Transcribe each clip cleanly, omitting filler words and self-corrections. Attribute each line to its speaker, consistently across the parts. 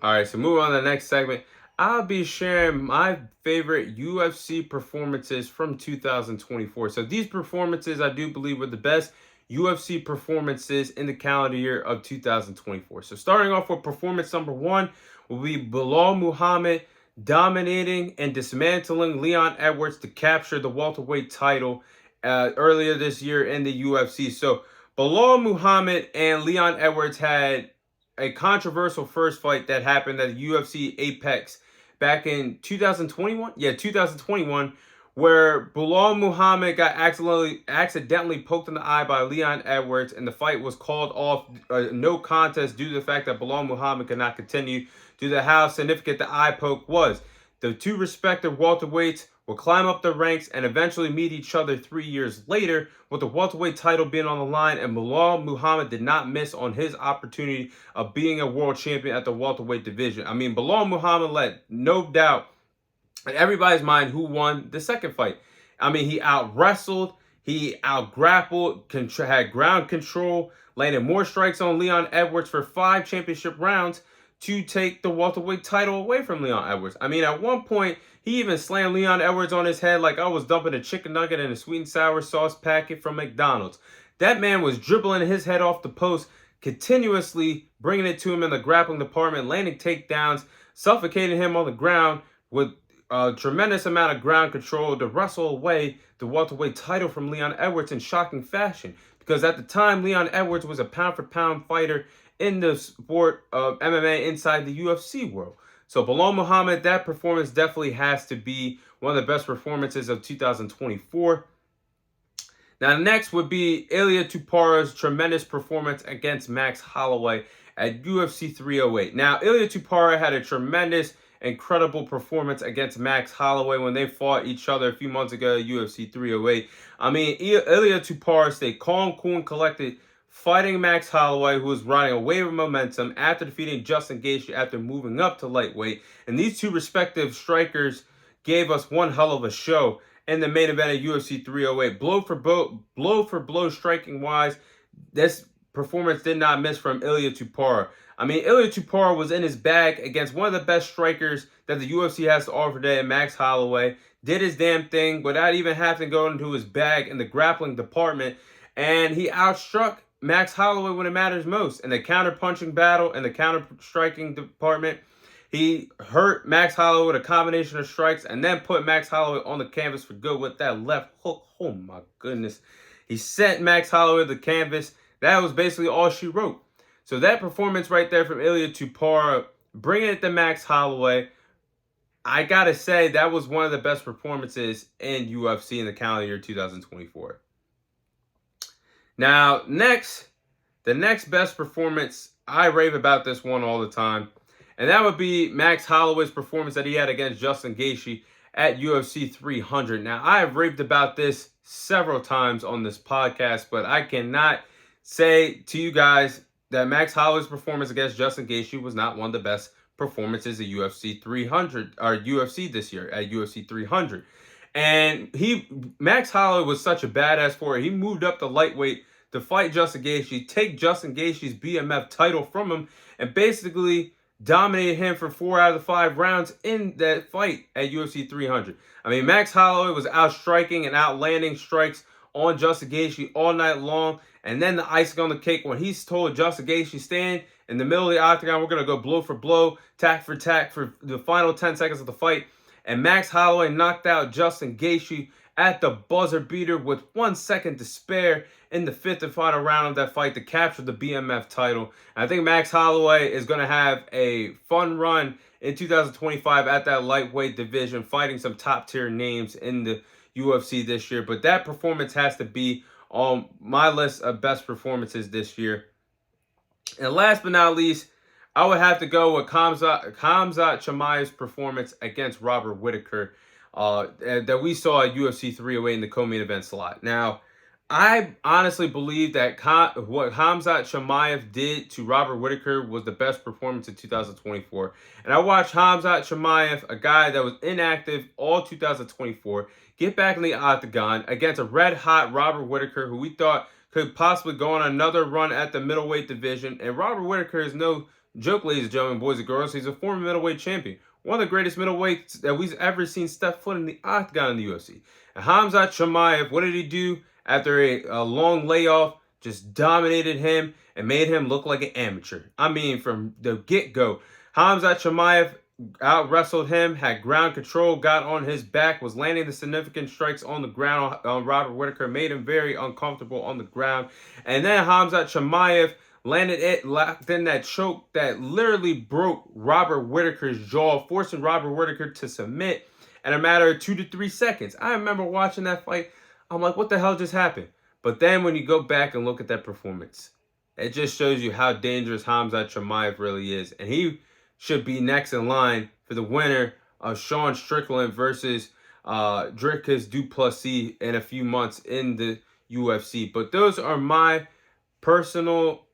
Speaker 1: All right, so moving on to the next segment. I'll be sharing my favorite UFC performances from 2024. So these performances, I do believe, were the best UFC performances in the calendar year of 2024. So starting off with performance number one will be Balal Muhammad dominating and dismantling Leon Edwards to capture the welterweight title earlier this year in the UFC. So Balal Muhammad and Leon Edwards had a controversial first fight that happened at UFC Apex back in 2021. Yeah, 2021, where Balal Muhammad got accidentally poked in the eye by Leon Edwards, and the fight was called off, no contest, due to the fact that Balal Muhammad could not continue due to how significant the eye poke was. The two respective welterweights will climb up the ranks and eventually meet each other 3 years later, with the welterweight title being on the line, and Balal Muhammad did not miss on his opportunity of being a world champion at the welterweight division. I mean, Balal Muhammad let no doubt in everybody's mind who won the second fight. I mean, he out wrestled, he out grappled, had ground control, landed more strikes on Leon Edwards for 5 championship rounds to take the welterweight title away from Leon Edwards. I mean, at one point, he even slammed Leon Edwards on his head like I was dumping a chicken nugget in a sweet and sour sauce packet from McDonald's. That man was dribbling his head off the post, continuously bringing it to him in the grappling department, landing takedowns, suffocating him on the ground with a tremendous amount of ground control to wrestle away the welterweight title from Leon Edwards in shocking fashion. Because at the time, Leon Edwards was a pound-for-pound fighter in the sport of MMA inside the UFC world. So Balal Muhammad, that performance definitely has to be one of the best performances of 2024. Now, next would be Iola Tupar's tremendous performance against Max Holloway at UFC 308. Now, Iola Tupar had a tremendous, incredible performance against Max Holloway when they fought each other a few months ago at UFC 308. I mean, Iola Tupar stayed calm, cool, and collected, fighting Max Holloway, who was riding a wave of momentum after defeating Justin Gaethje after moving up to lightweight. And these two respective strikers gave us one hell of a show in the main event of UFC 308. Blow for blow striking wise, this performance did not miss from Iola Tupar. I mean, Iola Tupar was in his bag against one of the best strikers that the UFC has to offer today, Max Holloway. Did his damn thing without even having to go into his bag in the grappling department. And he outstruck Max Holloway when it matters most. In the counter-punching battle, in the counter-striking department, he hurt Max Holloway with a combination of strikes and then put Max Holloway on the canvas for good with that left hook. Oh my goodness. He sent Max Holloway to the canvas. That was basically all she wrote. So that performance right there from Iola Tupar, bringing it to Max Holloway, I gotta say that was one of the best performances in UFC in the calendar year 2024. Now, the next best performance, I rave about this one all the time, and that would be Max Holloway's performance that he had against Justin Gaethje at UFC 300. Now, I have raved about this several times on this podcast, but I cannot say to you guys that Max Holloway's performance against Justin Gaethje was not one of the best performances at UFC 300 or UFC this year at UFC 300. And Max Holloway was such a badass for it. He moved up to lightweight to fight Justin Gaethje, take Justin Gaethje's BMF title from him, and basically dominated him for 4 out of the 5 rounds in that fight at UFC 300. I mean, Max Holloway was out striking and out landing strikes on Justin Gaethje all night long. And then the icing on the cake when he's told Justin Gaethje, stand in the middle of the octagon, we're going to go blow for blow, tack for tack for the final 10 seconds of the fight. And Max Holloway knocked out Justin Gaethje at the buzzer beater with 1 second to spare in the 5th and final round of that fight to capture the BMF title. And I think Max Holloway is going to have a fun run in 2025 at that lightweight division, fighting some top tier names in the UFC this year. But that performance has to be on my list of best performances this year. And last but not least, I would have to go with Khamzat Chimaev's performance against Robert Whittaker that we saw at UFC 308 in the co-main event slot. Now, I honestly believe that what Khamzat Chimaev did to Robert Whittaker was the best performance in 2024. And I watched Khamzat Chimaev, a guy that was inactive all 2024, get back in the octagon against a red-hot Robert Whittaker, who we thought could possibly go on another run at the middleweight division. And Robert Whittaker is no joke, ladies and gentlemen, boys and girls, he's a former middleweight champion. One of the greatest middleweights that we've ever seen step foot in the octagon in the UFC. And Khamzat Chimaev, what did he do after a long layoff? Just dominated him and made him look like an amateur. I mean, from the get-go, Khamzat Chimaev out-wrestled him, had ground control, got on his back, was landing the significant strikes on the ground on Robert Whittaker, made him very uncomfortable on the ground. And then Khamzat Chimaev landed it, locked in that choke that literally broke Robert Whittaker's jaw, forcing Robert Whittaker to submit in a matter of 2 to 3 seconds. I remember watching that fight. I'm like, what the hell just happened? But then when you go back and look at that performance, it just shows you how dangerous Khamzat Chimaev really is. And he should be next in line for the winner of Sean Strickland versus Dricus du Plessis in a few months in the UFC. But those are my personal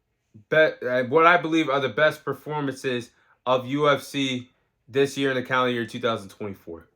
Speaker 1: what I believe are the best performances of UFC this year in the calendar year 2024.